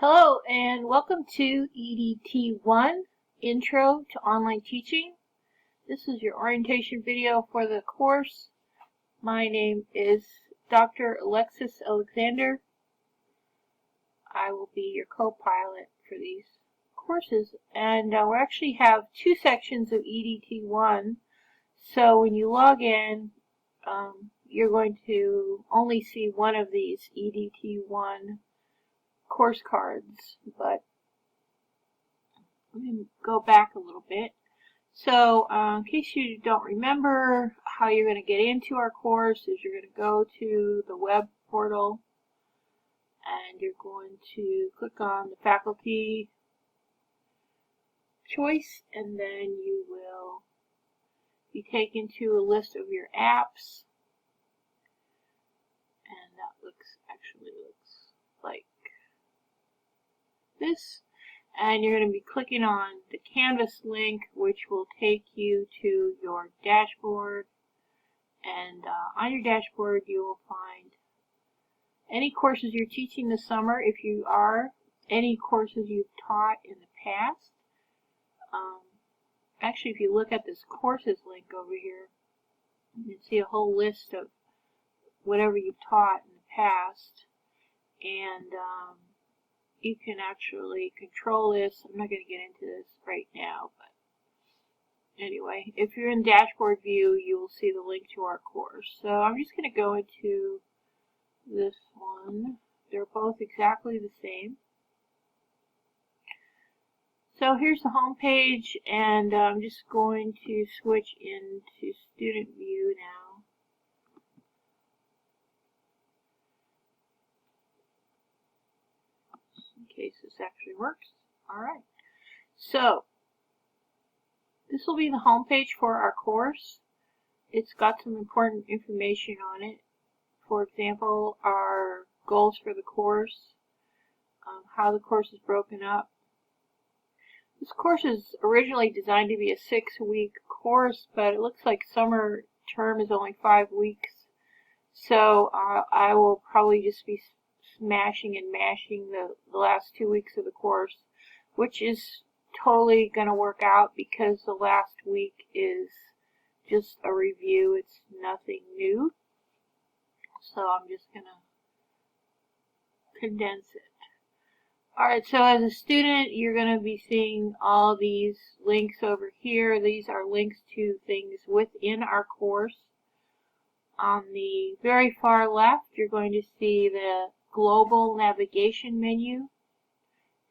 Hello and welcome to EDT 1, Intro to Online Teaching. This is your orientation video for the course. My name is Dr. Alexis Alexander. I will be your co-pilot for these courses, and we actually have two sections of EDT 1. So when you log in, you're going to only see one of these EDT 1 course cards, but let me go back a little bit. So in case you don't remember, how you're going to get into our course is you're going to go to the web portal and you're going to click on the faculty choice, and then you will be taken to a list of your apps, and that looks like this. And you're going to be clicking on the Canvas link, which will take you to your dashboard. And on your dashboard, you will find any courses you're teaching this summer, if you are, any courses you've taught in the past. Actually, if you look at this courses link over here, you can see a whole list of whatever you've taught in the past. And you can actually control this. I'm not going to get into this right now, but anyway, if you're in dashboard view, you will see the link to our course. So I'm just going to go into this one. They're both exactly the same. So here's the home page, and I'm just going to switch into student view now. In case this actually works. Alright, so this will be the home page for our course. It's got some important information on it. For example, our goals for the course, how the course is broken up. This course is originally designed to be a 6-week course, but it looks like summer term is only 5 weeks. So I will probably just be smashing and mashing the last 2 weeks of the course, which is totally going to work out because the last week is just a review. It's nothing new. So I'm just going to condense it. Alright, so as a student, you're going to be seeing all these links over here. These are links to things within our course. On the very far left, you're going to see the global navigation menu.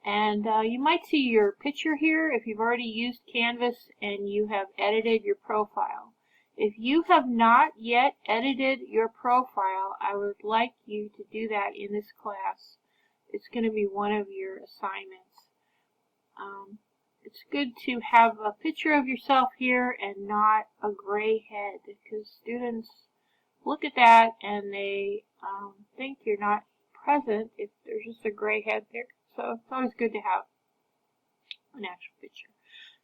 And you might see your picture here if you've already used Canvas and you have edited your profile. If you have not yet edited your profile, I would like you to do that in this class. It's going to be one of your assignments. It's good to have a picture of yourself here and not a gray head, because students look at that and they think you're not present if there's just a gray head there. So it's always good to have an actual picture.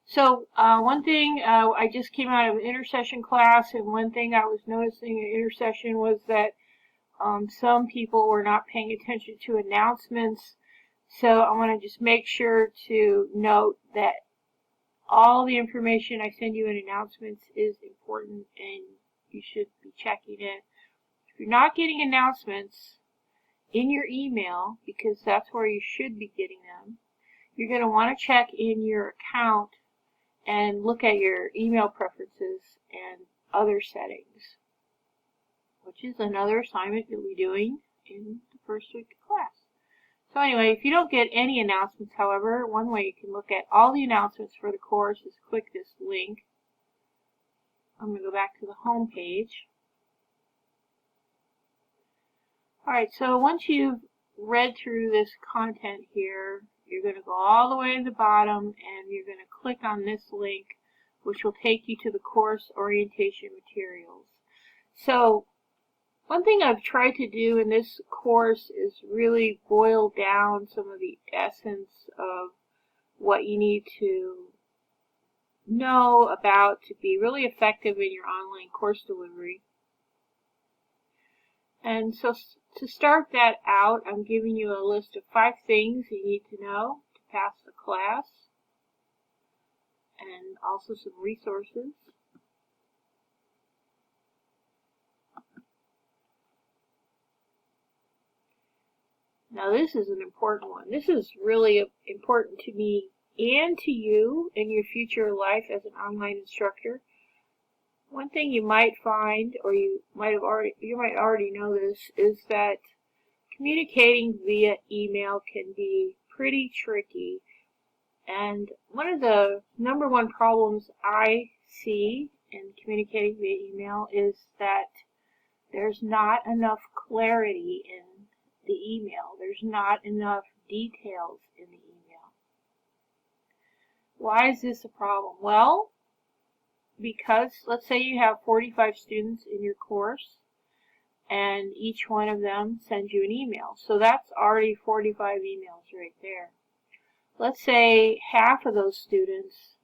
So one thing, I just came out of an intercession class, and one thing I was noticing in intercession was that some people were not paying attention to announcements. So I want to just make sure to note that all the information I send you in announcements is important, and you should be checking it. If you're not getting announcements in your email, because that's where you should be getting them, you're going to want to check in your account and look at your email preferences and other settings, which is another assignment you'll be doing in the first week of class. So anyway, if you don't get any announcements, however, one way you can look at all the announcements for the course is click this link. I'm going to go back to the home page. Alright, so once you've read through this content here, you're going to go all the way to the bottom and you're going to click on this link, which will take you to the course orientation materials. So one thing I've tried to do in this course is really boil down some of the essence of what you need to know about to be really effective in your online course delivery. And so To start that out, I'm giving you a list of 5 things you need to know to pass the class, and also some resources. Now this is an important one. This is really important to me and to you in your future life as an online instructor. One thing you might find, or you might already know this, is that communicating via email can be pretty tricky. And one of the #1 problems I see in communicating via email is that there's not enough clarity in the email. There's not enough details in the email. Why is this a problem? Well, because let's say you have 45 students in your course and each one of them sends you an email. So that's already 45 emails right there. Let's say half of those students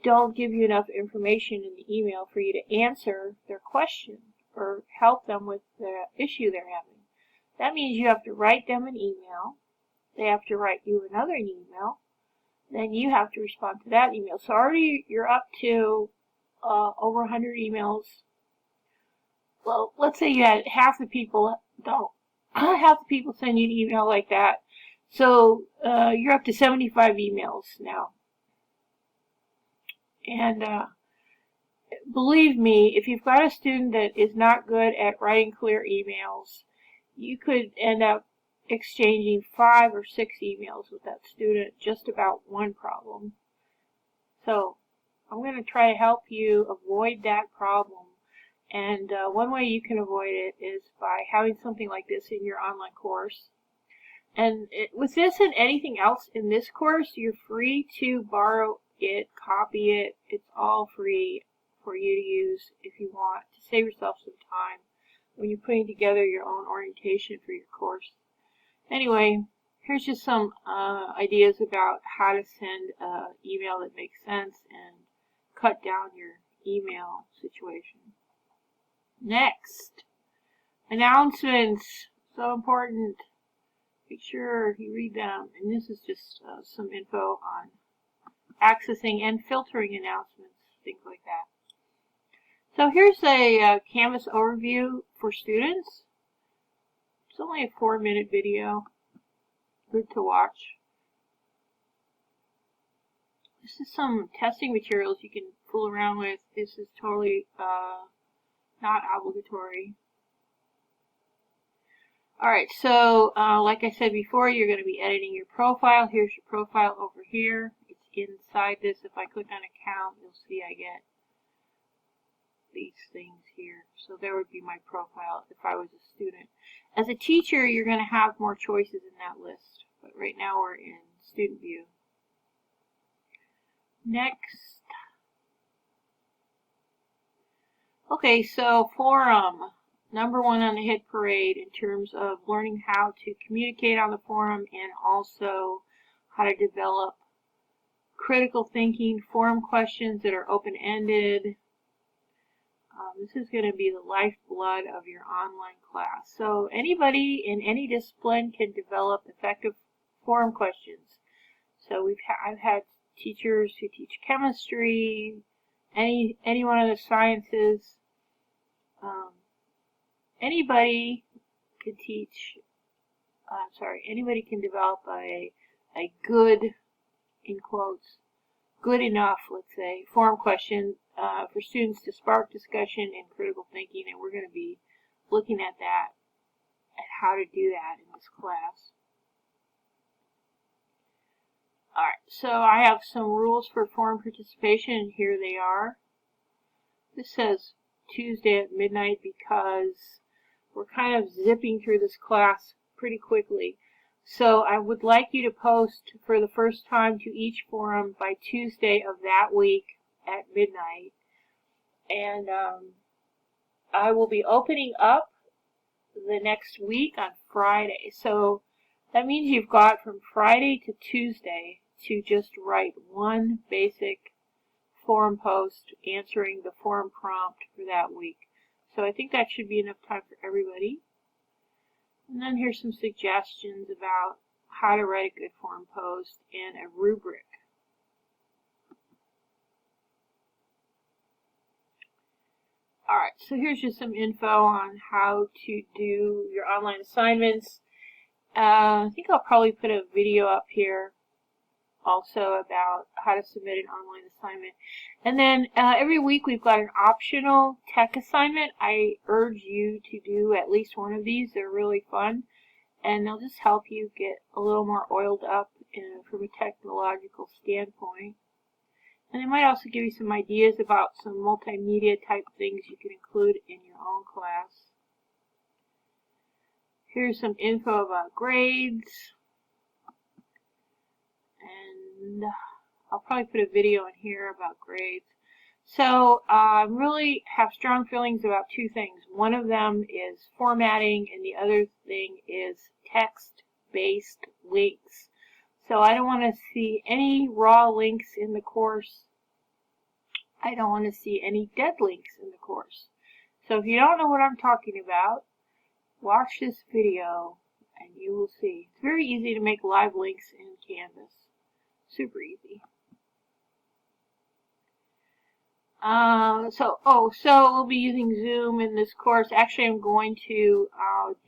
don't give you enough information in the email for you to answer their question or help them with the issue they're having. That means you have to write them an email, they have to write you another email, then you have to respond to that email. So already you're up to over 100 emails. Well, let's say you had half the people send you an email like that. So you're up to 75 emails now. And believe me, if you've got a student that is not good at writing clear emails, you could end up exchanging 5 or 6 emails with that student just about one problem. So I'm going to try to help you avoid that problem. And one way you can avoid it is by having something like this in your online course. And with this and anything else in this course, you're free to borrow it, copy it. It's all free for you to use if you want to save yourself some time when you're putting together your own orientation for your course. Anyway, here's just some ideas about how to send an email that makes sense and cut down your email situation. Next, announcements. So important. Make sure you read them. And this is just some info on accessing and filtering announcements, things like that. So here's a Canvas overview for students. It's only a 4-minute video. Good to watch. This is some testing materials you can fool around with. This is totally not obligatory. Alright, so like I said before, you're going to be editing your profile. Here's your profile over here. It's inside this. If I click on account, you'll see I get these things here. So there would be my profile if I was a student. As a teacher, you're going to have more choices in that list. But right now we're in student view. Next. Okay, so forum. #1 on the hit parade in terms of learning how to communicate on the forum and also how to develop critical thinking forum questions that are open-ended. This is going to be the lifeblood of your online class. So anybody in any discipline can develop effective forum questions. So I've had teachers who teach chemistry, any one of the sciences. Anybody can teach, anybody can develop a good, in quotes, good enough, let's say, forum question for students to spark discussion and critical thinking, and we're going to be looking at that, at how to do that in this class. Alright, so I have some rules for forum participation, and here they are. This says Tuesday at midnight because we're kind of zipping through this class pretty quickly. So I would like you to post for the first time to each forum by Tuesday of that week at midnight. And I will be opening up the next week on Friday. So that means you've got from Friday to Tuesday to just write one basic forum post answering the forum prompt for that week. So I think that should be enough time for everybody. And then here's some suggestions about how to write a good forum post and a rubric. Alright, so here's just some info on how to do your online assignments. I think I'll probably put a video up here also about how to submit an online assignment. And then every week we've got an optional tech assignment. I urge you to do at least one of these. They're really fun, and they'll just help you get a little more oiled up from a technological standpoint. And they might also give you some ideas about some multimedia type things you can include in your own class. Here's some info about grades. And I'll probably put a video in here about grades. So I really have strong feelings about two things. One of them is formatting, and the other thing is text-based links. So I don't want to see any raw links in the course. I don't want to see any dead links in the course. So if you don't know what I'm talking about, watch this video and you will see. It's very easy to make live links in Canvas. Super easy. So we'll be using Zoom in this course. Actually, I'm going to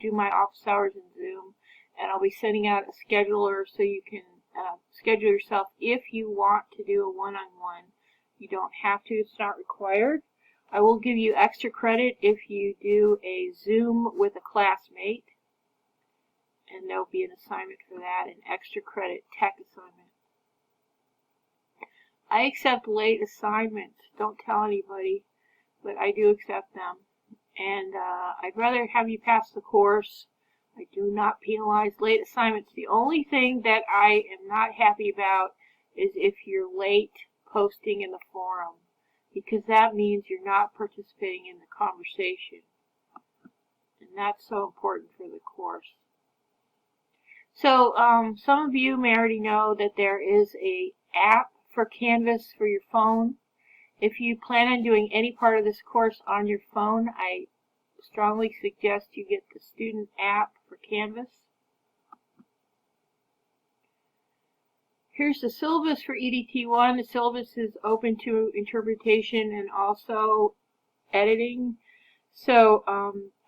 do my office hours in Zoom, and I'll be sending out a scheduler so you can schedule yourself if you want to do a one-on-one. You don't have to. It's not required. I will give you extra credit if you do a Zoom with a classmate, and there'll be an assignment for that, an extra credit tech assignment. I accept late assignments. Don't tell anybody, but I do accept them. And I'd rather have you pass the course. I do not penalize late assignments. The only thing that I am not happy about is if you're late posting in the forum, because that means you're not participating in the conversation. And that's so important for the course. So some of you may already know that there is an app for Canvas for your phone. If you plan on doing any part of this course on your phone, I strongly suggest you get the student app for Canvas. Here's the syllabus for EDT 1. The syllabus is open to interpretation and also editing. So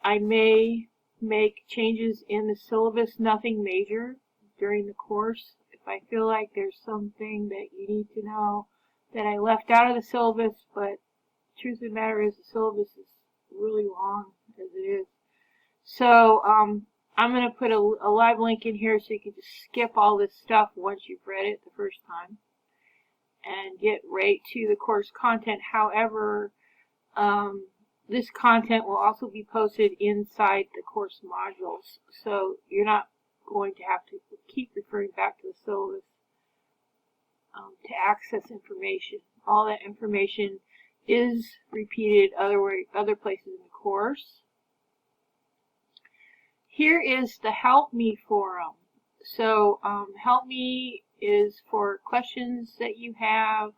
I may make changes in the syllabus, nothing major, during the course. If I feel like there's something that you need to know that I left out of the syllabus, but the truth of the matter is the syllabus is really long as it is. So I'm going to put a live link in here so you can just skip all this stuff once you've read it the first time and get right to the course content. However, this content will also be posted inside the course modules, so you're not going to have to keep referring back to the syllabus to access information. All that information is repeated other places in the course. Here is the Help Me forum. So Help Me is for questions that you have.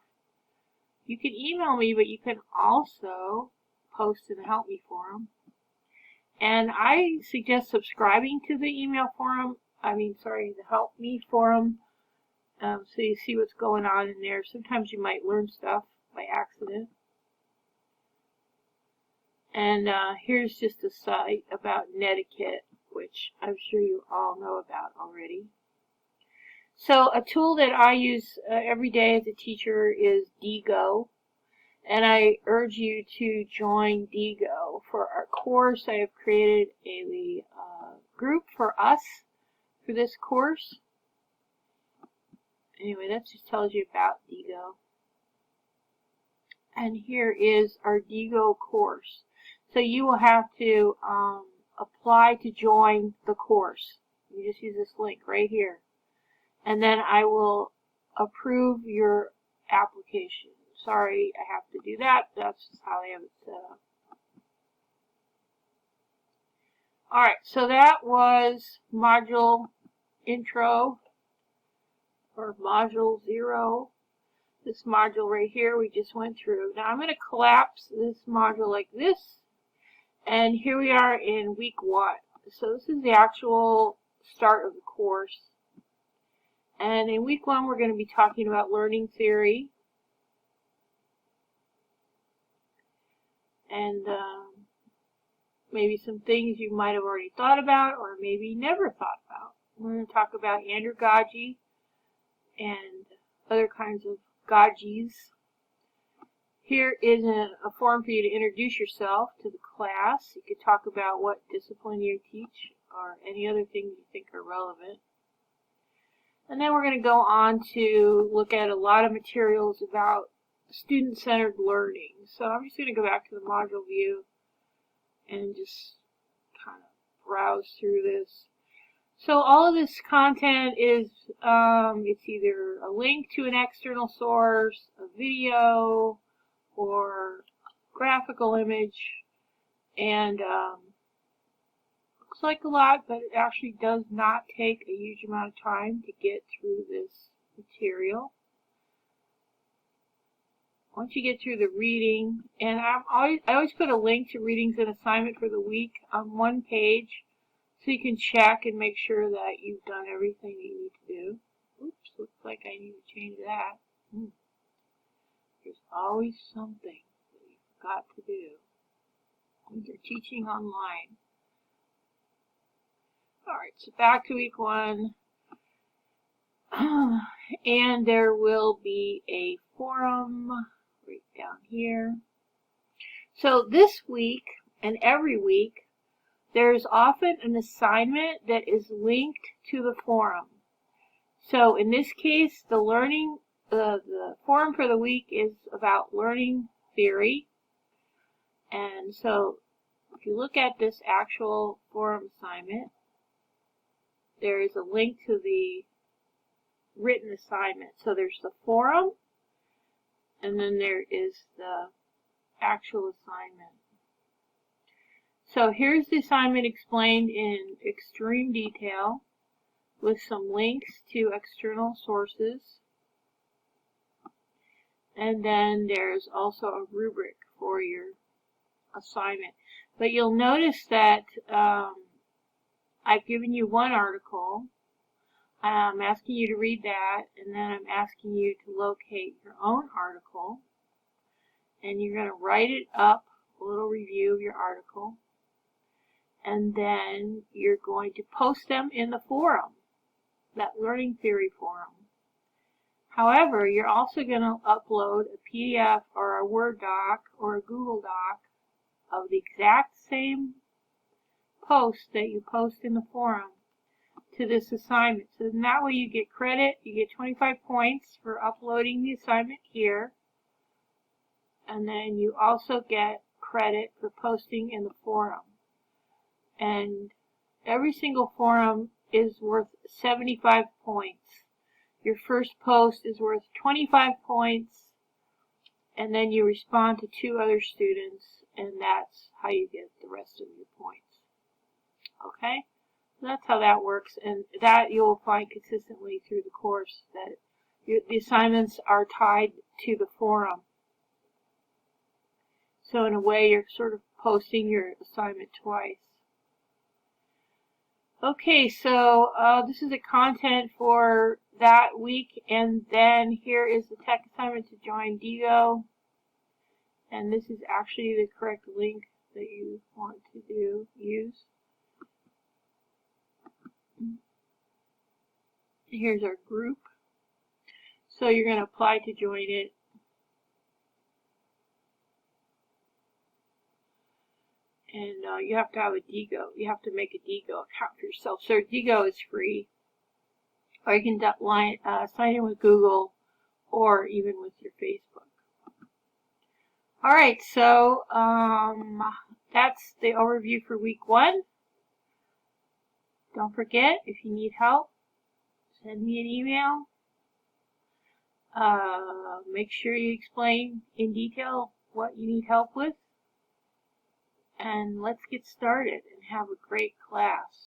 You can email me, but you can also post in the Help Me forum. And I suggest subscribing to the the Help Me forum, so you see what's going on in there. Sometimes you might learn stuff by accident. And here's just a site about netiquette, which I'm sure you all know about already. So a tool that I use every day as a teacher is DGO. And I urge you to join DGO. For our course, I have created a group for us for this course. Anyway, that just tells you about DGO. And here is our DGO course. So you will have to apply to join the course. You just use this link right here. And then I will approve your application. Sorry, I have to do that. That's just how I have it set up. Alright, so that was module intro, or module 0. This module right here we just went through. Now I'm going to collapse this module like this. And here we are in week 1. So this is the actual start of the course. And in week 1, we're going to be talking about learning theory. And maybe some things you might have already thought about or maybe never thought about. We're going to talk about andragogy and other kinds of gojis. Here is a form for you to introduce yourself to the class. You could talk about what discipline you teach or any other things you think are relevant. And then we're going to go on to look at a lot of materials about student-centered learning. So I'm just going to go back to the module view and just kind of browse through this. So all of this content is, it's either a link to an external source, a video, or graphical image, and looks like a lot, but it actually does not take a huge amount of time to get through this material. Once you get through the reading, and I always put a link to readings and assignment for the week on one page, so you can check and make sure that you've done everything you need to do. Oops, looks like I need to change that. There's always something that you forgot to do when you're teaching online. Alright, so back to week 1. And there will be a forum right down here. So this week and every week, there's often an assignment that is linked to the forum. So in this case, the forum for the week is about learning theory. And so if you look at this actual forum assignment, there is a link to the written assignment. So there's the forum, and then there is the actual assignment. So here's the assignment explained in extreme detail with some links to external sources. And then there's also a rubric for your assignment. But you'll notice that I've given you one article. I'm asking you to read that, and then I'm asking you to locate your own article. And you're going to write it up, a little review of your article. And then you're going to post them in the forum, that learning theory forum. However, you're also going to upload a PDF or a Word doc or a Google Doc of the exact same post that you post in the forum to this assignment. So in that way you get credit. You get 25 points for uploading the assignment here. And then you also get credit for posting in the forum. And every single forum is worth 75 points. Your first post is worth 25 points, and then you respond to 2 other students, and that's how you get the rest of your points. Okay? So that's how that works, and that you'll find consistently through the course, that the assignments are tied to the forum. So in a way, you're sort of posting your assignment twice. Okay, so this is the content for that week, and then here is the tech assignment to join DIGO, and this is actually the correct link that you want to use. Here's our group, so you're going to apply to join it. And you have to have a DIGO. You have to make a DIGO account for yourself. So DIGO is free. Or you can sign in with Google or even with your Facebook. Alright, so that's the overview for week 1. Don't forget, if you need help, send me an email. Make sure you explain in detail what you need help with. And let's get started and have a great class.